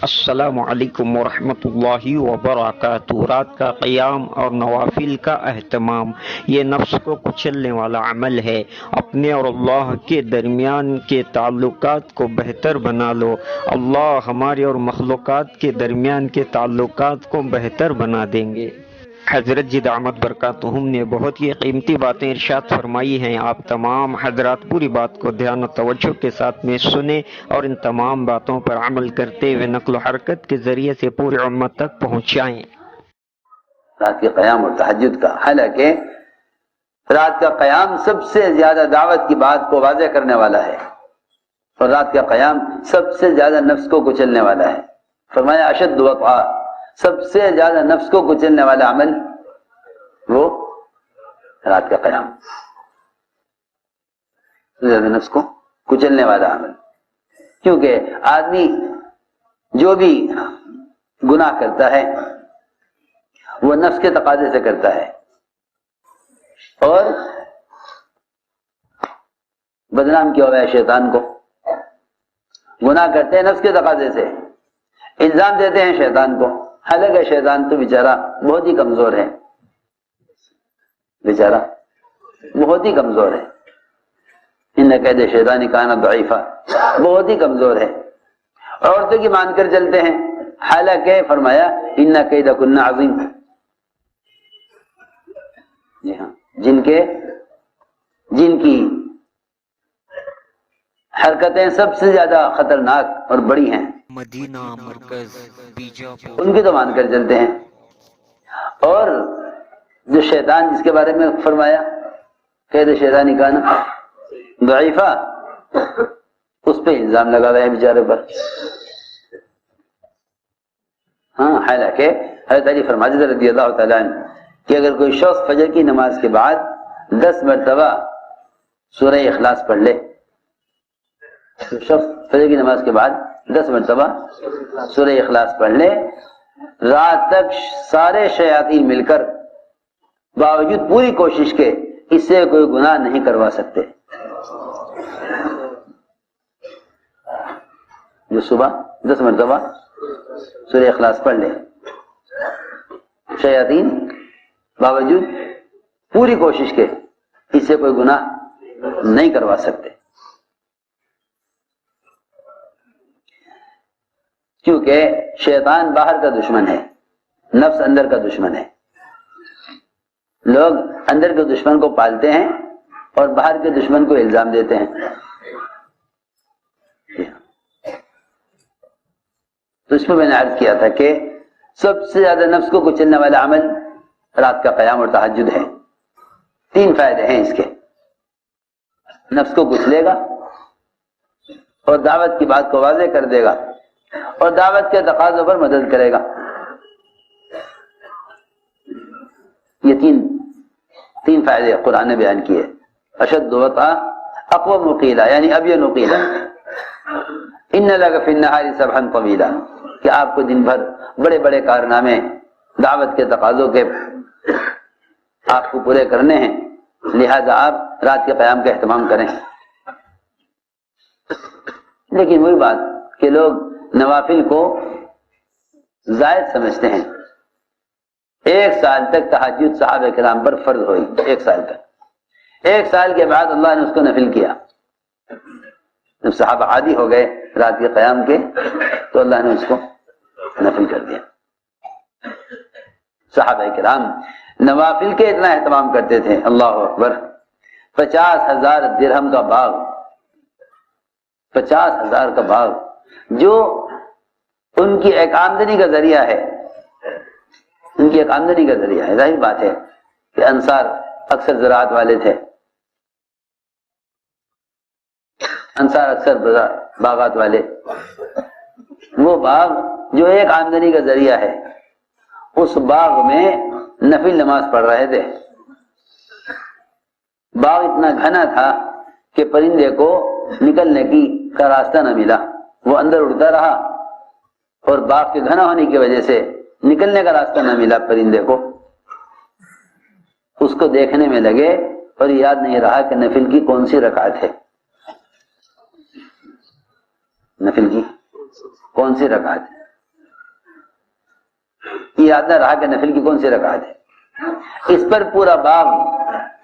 السلام علیکم ورحمۃ اللہ وبرکاتہ۔ رات کا قیام اور نوافل کا اہتمام یہ نفس کو کچلنے والا عمل ہے۔ اپنے اور اللہ کے درمیان کے تعلقات کو بہتر بنا لو، اللہ ہمارے اور مخلوقات کے درمیان کے تعلقات کو بہتر بنا دیں گے۔ حضرت جی دامت برکاتہم نے بہت ہی قیمتی باتیں ارشاد فرمائی ہیں۔ آپ تمام حضرات پوری بات کو دھیان و توجہ کے ساتھ میں سنیں اور ان تمام باتوں پر عمل کرتے ہوئے نقل و حرکت کے ذریعے سے پوری امت تک پہنچائیں۔ رات کے قیام اور تہجد کا، حالانکہ رات کا قیام سب سے زیادہ دعوت کی بات کو واضح کرنے والا ہے، اور رات کا قیام سب سے زیادہ نفس کو کچلنے والا ہے۔ فرمایا اشد وطئا، سب سے زیادہ نفس کو کچلنے والا عمل وہ رات کا قیام، سب سے زیادہ نفس کو کچلنے والا عمل۔ کیونکہ آدمی جو بھی گناہ کرتا ہے وہ نفس کے تقاضے سے کرتا ہے، اور بدنام کیا ہوا ہے شیطان کو۔ گناہ کرتے ہیں نفس کے تقاضے سے، الزام دیتے ہیں شیطان کو، حالانکہ شیطان تو بیچارہ بہت ہی کمزور ہے، بیچارہ بہت ہی کمزور ہے۔ ان کید شیطان کان ضعیفا، بہت ہی کمزور ہے، عورتوں کی مان کر چلتے ہیں، حالانکہ فرمایا ان کیدکن عظیم۔ جی ہاں، جن کی حرکتیں سب سے زیادہ خطرناک اور بڑی ہیں، مدینہ مرکز بیجاپور، ان کی تو مان کر چلتے ہیں۔ اور جو شیطان جس کے بارے میں فرمایا قید شیطانی کان ضعیفا، اس پہ الزام لگا ہوا ہے بیچارے پر۔ ہاں، حالانکہ حضرت علی فرماتے تھے رضی اللہ تعالیٰ عنہ کہ اگر کوئی شخص فجر کی نماز کے بعد 10 مرتبہ سورہ اخلاص پڑھ لے، شخص فجر کی نماز کے بعد 10 مرتبہ سورہ اخلاص پڑھ لے، رات تک سارے شیاطین مل کر باوجود پوری کوشش کے اس سے کوئی گناہ نہیں کروا سکتے۔ جو صبح 10 مرتبہ سورہ اخلاص پڑھ لے، شیاطین باوجود پوری کوشش کے اس سے کوئی گناہ نہیں کروا سکتے، کیونکہ شیطان باہر کا دشمن ہے، نفس اندر کا دشمن ہے۔ لوگ اندر کے دشمن کو پالتے ہیں اور باہر کے دشمن کو الزام دیتے ہیں۔ تو اس میں میں نے عرض کیا تھا کہ سب سے زیادہ نفس کو کچلنے والا عمل رات کا قیام اور تہجد ہے۔ 3 فائدے ہیں اس کے، نفس کو کچلے گا اور دعوت کی بات کو واضح کر دے گا اور دعوت کے تقاضوں پر مدد کرے گا۔ یہ تین فائدے قرآن نے بیان کیے۔ اشد وطئا، اقوم مقیلا، یعنی اب یہ نقیلا، ان لک فی النہار سبحا طویلا، کہ آپ کو دن بھر بڑے بڑے کارنامے دعوت کے تقاضوں کے آپ کو پورے کرنے ہیں، لہذا آپ رات کے قیام کا اہتمام کریں۔ لیکن وہی بات کہ لوگ نوافل کو زائد سمجھتے ہیں۔ 1 سال تک تہجد صحابہ کرام پر فرض ہوئی، 1 سال تک۔ 1 سال کے بعد اللہ نے اس کو نفل کیا۔ جب صحابہ عادی ہو گئے رات کے قیام کے تو اللہ نے اس کو نفل کر دیا۔ صحابہ کرام نوافل کے اتنا اہتمام کرتے تھے، اللہ اکبر، 50,000 درہم کا باغ، 50,000 کا باغ جو ان کی ایک آمدنی کا ذریعہ ہے، ان کی ایک آمدنی کا ذریعہ ہے۔ ظاہر بات ہے کہ انصار اکثر زراعت والے تھے، انصار اکثر باغات والے، وہ باغ جو ایک آمدنی کا ذریعہ ہے، اس باغ میں نفل نماز پڑھ رہے تھے۔ باغ اتنا گھنا تھا کہ پرندے کو نکلنے کا راستہ نہ ملا، وہ اندر اڑتا رہا، اور باغ کے گھنا ہونے کی وجہ سے نکلنے کا راستہ نہ ملا پرندے کو۔ اس کو دیکھنے میں لگے اور یاد نہیں رہا کہ نفل کی کون سی رکعت ہے، نفل کی کون سی رکعت ہے۔ یہ یاد نہ رہا کہ نفل کی کون سی رکعت ہے، اس پر پورا باب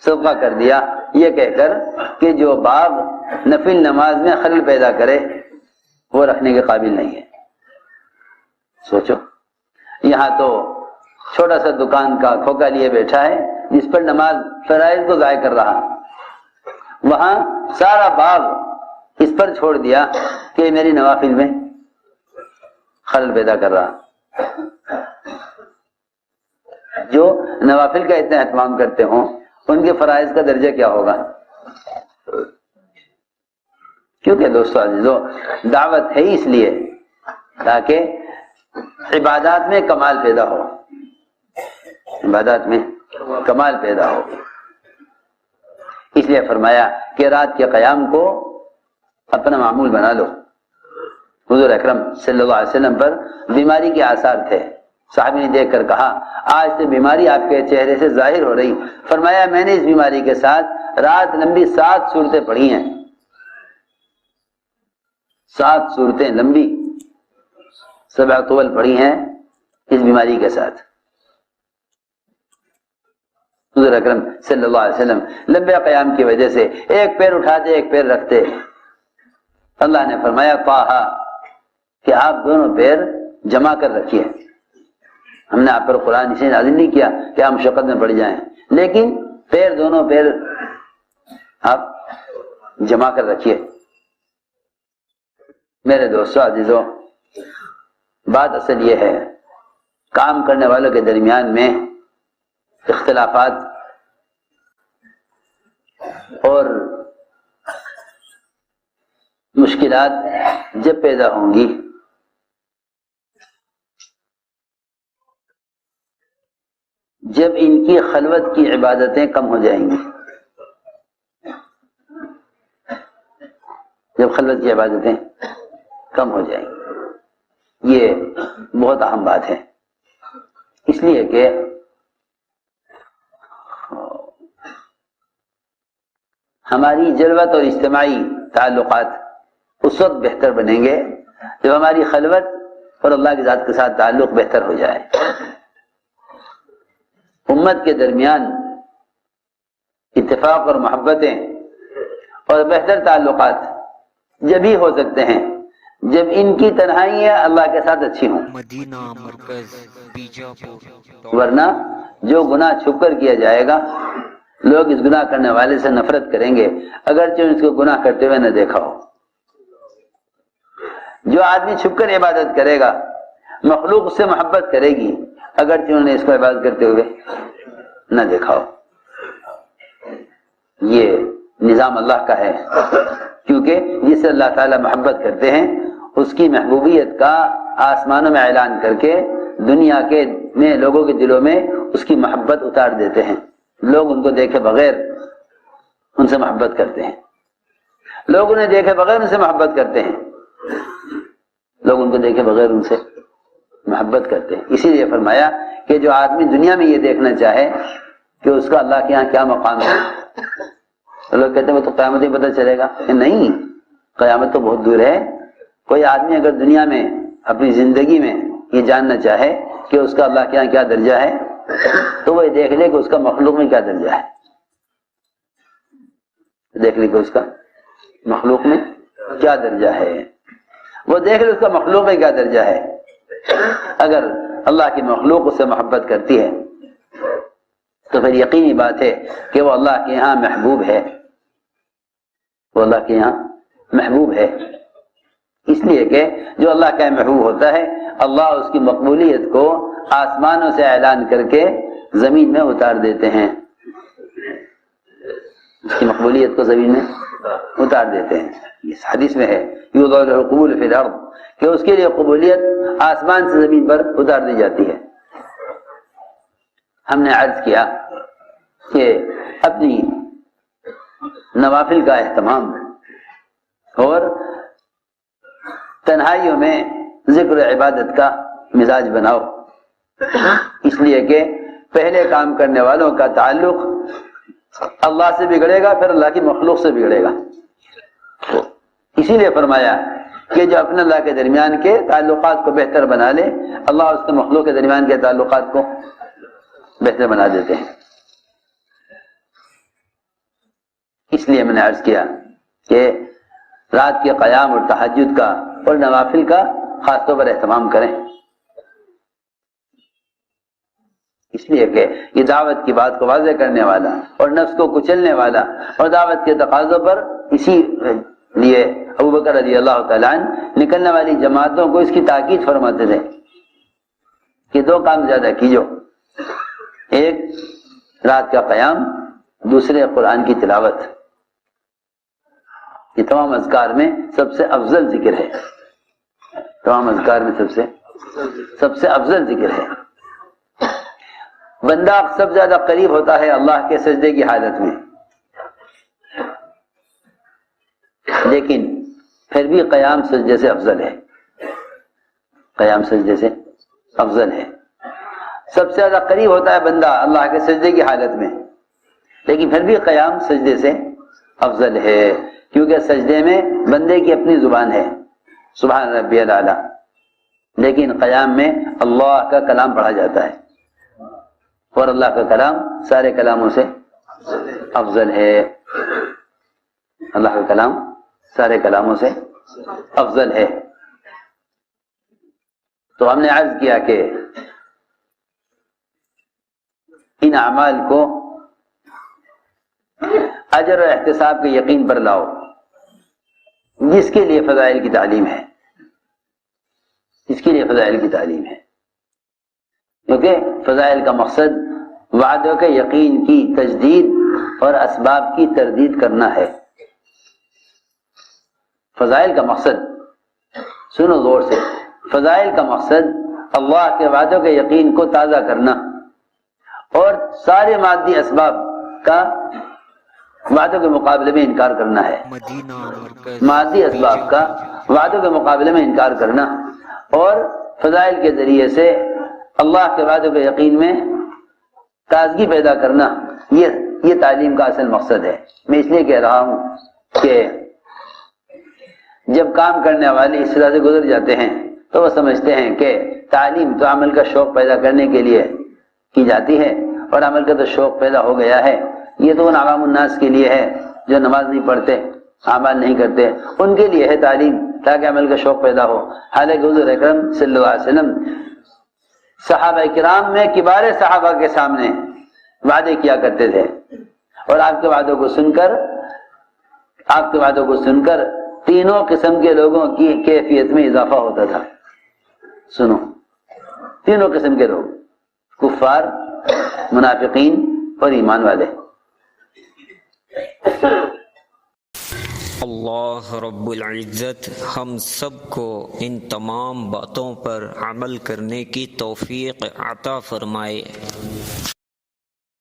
صدقہ کر دیا یہ کہہ کر کہ جو باب نفل نماز میں خلل پیدا کرے وہ رکھنے کے قابل نہیں ہے۔ سوچو، یہاں تو چھوٹا سا دکان کا کھوکا لیے بیٹھا ہے جس پر نماز فرائض کو ضائع کر رہا، وہاں سارا باب اس پر چھوڑ دیا کہ میری نوافل میں خلل پیدا کر رہا۔ جو نوافل کا اتنا اہتمام کرتے ہوں ان کے فرائض کا درجہ کیا ہوگا؟ کیونکہ دوستو عزیزو، دعوت ہے اس لیے تاکہ عبادات میں کمال پیدا ہو، عبادات میں کمال پیدا ہو۔ اس لیے فرمایا کہ رات کے قیام کو اپنا معمول بنا لو۔ حضور اکرم صلی اللہ علیہ وسلم پر بیماری کے آثار تھے، صحابی نے دیکھ کر کہا آج سے بیماری آپ کے چہرے سے ظاہر ہو رہی۔ فرمایا میں نے اس بیماری کے ساتھ رات لمبی 7 سورتیں پڑھی ہیں، 7 سورتیں لمبی 7 طول پڑھی ہیں اس بیماری کے ساتھ۔ حضور اکرم صلی اللہ علیہ وسلم لمبے قیام کی وجہ سے ایک پیر اٹھاتے ایک پیر رکھتے۔ اللہ نے فرمایا طٰہٰ کہ آپ دونوں پیر جمع کر رکھیے۔ ہم نے آپ پر قرآن اسے نازل نہیں کیا کہ آپ مشقت میں پڑ جائیں، لیکن دونوں پیر آپ جمع کر رکھیے۔ میرے دوستو عزیزو، بات اصل یہ ہے کام کرنے والوں کے درمیان میں اختلافات اور مشکلات جب پیدا ہوں گی جب ان کی خلوت کی عبادتیں کم ہو جائیں گی، جب خلوت کی عبادتیں کم ہو جائیں گی، یہ بہت اہم بات ہے۔ اس لیے کہ ہماری جلوت اور اجتماعی تعلقات اس وقت بہتر بنیں گے جب ہماری خلوت اور اللہ کی ذات کے ساتھ تعلق بہتر ہو جائے۔ امت کے درمیان اتفاق اور محبتیں اور بہتر تعلقات جبھی ہو سکتے ہیں جب ان کی تنہائیاں اللہ کے ساتھ اچھی ہوں۔ مدینہ مرکز بیجاپور۔ ورنہ جو گناہ چھپ کر کیا جائے گا لوگ اس گناہ کرنے والے سے نفرت کریں گے اگرچہ اس کو گناہ کرتے ہوئے نہ دیکھا ہو۔ جو آدمی چھپ کر عبادت کرے گا مخلوق اس سے محبت کرے گی اگرچہ انہوں نے اس کو عبادت کرتے ہوئے نہ دیکھا ہو۔ یہ نظام اللہ کا ہے، کیونکہ جس سے اللہ تعالی محبت کرتے ہیں اس کی محبوبیت کا آسمانوں میں اعلان کر کے دنیا کے میں لوگوں کے دلوں میں اس کی محبت اتار دیتے ہیں۔ لوگ ان کو دیکھے بغیر ان سے محبت کرتے ہیں، لوگ انہیں دیکھے بغیر ان سے محبت کرتے ہیں، لوگ ان کو دیکھے بغیر ان سے محبت کرتے ہیں۔ اسی لیے فرمایا کہ جو آدمی دنیا میں یہ دیکھنا چاہے کہ اس کا اللہ کے یہاں کیا مقام ہے، لوگ کہتے ہیں وہ تو قیامت ہی پتہ چلے گا۔ نہیں، قیامت تو بہت دور ہے۔ کوئی آدمی اگر دنیا میں اپنی زندگی میں یہ جاننا چاہے کہ اس کا اللہ کے یہاں کیا درجہ ہے تو وہ دیکھ لے کہ اس کا مخلوق میں کیا درجہ ہے، دیکھ لے کہ اس کا مخلوق میں کیا درجہ ہے، وہ دیکھ لے اس کا مخلوق میں کیا درجہ ہے۔ اگر اللہ کی مخلوق اس سے محبت کرتی ہے تو پھر یقینی بات ہے کہ وہ اللہ کے یہاں محبوب ہے، وہ اللہ کے یہاں محبوب ہے۔ اس لیے کہ جو اللہ کا محبوب ہوتا ہے اللہ اس کی مقبولیت کو آسمانوں سے اعلان کر کے زمین میں اتار دیتے ہیں، اس کی مقبولیت کو زمین میں اتار دیتے ہیں۔ اس حدیث میں ہے یوضع له القبول فی الارض، کہ اس کے لیے قبولیت آسمان سے زمین پر اتار دی جاتی ہے۔ ہم نے عرض کیا کہ اپنی نوافل کا اہتمام اور تنہائیوں میں ذکر عبادت کا مزاج بناؤ، اس لیے کہ پہلے کام کرنے والوں کا تعلق اللہ سے بگڑے گا پھر اللہ کی مخلوق سے بگڑے گا۔ اسی لیے فرمایا کہ جو اپنے اللہ کے درمیان کے تعلقات کو بہتر بنا لے، اللہ اور اس کے مخلوق کے درمیان کے تعلقات کو بہتر بنا دیتے ہیں۔ اس لیے میں نے عرض کیا کہ رات کے قیام اور تہجد کا اور نوافل کا خاص طور پر اہتمام کریں، اس لیے کہ یہ دعوت کی بات کو واضح کرنے والا اور نفس کو کچلنے والا اور دعوت کے تقاضوں پر اسی لیے ابو بکر رضی اللہ تعالیٰ عنہ نکلنے والی جماعتوں کو اس کی تاکید فرماتے تھے کہ دو کام زیادہ کیجو، ایک رات کا قیام، دوسرے قرآن کی تلاوت۔ یہ تمام اذکار میں سب سے افضل ذکر ہے، تمام اذکار میں سب سے افضل ذکر ہے۔ بندہ سب زیادہ قریب ہوتا ہے اللہ کے سجدے کی حالت میں، لیکن پھر بھی قیام سجدے سے افضل ہے، قیام سجدے سے افضل ہے۔ سب سے زیادہ قریب ہوتا ہے بندہ اللہ کے سجدے کی حالت میں، لیکن پھر بھی قیام سجدے سے افضل ہے، کیونکہ سجدے میں بندے کی اپنی زبان ہے سبحان ربی الاعلیٰ، لیکن قیام میں اللہ کا کلام پڑھا جاتا ہے، اور اللہ کا کلام سارے کلاموں سے افضل ہے، اللہ کا کلام سارے کلاموں سے افضل ہے۔ تو ہم نے عرض کیا کہ ان اعمال کو اجر و احتساب کے یقین پر لاؤ، جس کے لیے فضائل کی تعلیم ہے، جس کے لیے فضائل کی تعلیم ہے، کیونکہ فضائل کا مقصد وعدوں کے یقین کی تجدید اور اسباب کی تردید کرنا ہے۔ فضائل کا مقصد، سنو غور سے، فضائل کا مقصد اللہ کے وعدوں کے یقین کو تازہ کرنا اور سارے مادی اسباب کا وعدوں کے مقابلے میں انکار کرنا ہے، مادی اسباب کا وعدوں کے مقابلے میں انکار کرنا اور فضائل کے ذریعے سے اللہ کے وعدوں کے یقین میں تازگی پیدا کرنا، یہ تعلیم کا اصل مقصد ہے۔ میں اس لیے کہہ رہا ہوں کہ جب کام کرنے والے اس طرح سے گزر جاتے ہیں تو وہ سمجھتے ہیں کہ تعلیم تو عمل کا شوق پیدا کرنے کے لیے کی جاتی ہے، اور عمل کا تو شوق پیدا ہو گیا ہے، یہ تو ان عوام الناس کے لیے ہے جو نماز نہیں پڑھتے، اعمال نہیں کرتے، ان کے لیے ہے تعلیم تاکہ عمل کا شوق پیدا ہو۔ حالانکہ حضور اکرم صلی اللہ علیہ وسلم صحابہ کرام میں کبار صحابہ کے سامنے وعدے کیا کرتے تھے، اور آپ کے وعدوں کو سن کر تینوں قسم کے لوگوں کی کیفیت میں اضافہ ہوتا تھا۔ سنو، تینوں قسم کے لوگ، کفار، منافقین اور ایمان والے۔ اللہ رب العزت ہم سب کو ان تمام باتوں پر عمل کرنے کی توفیق عطا فرمائے۔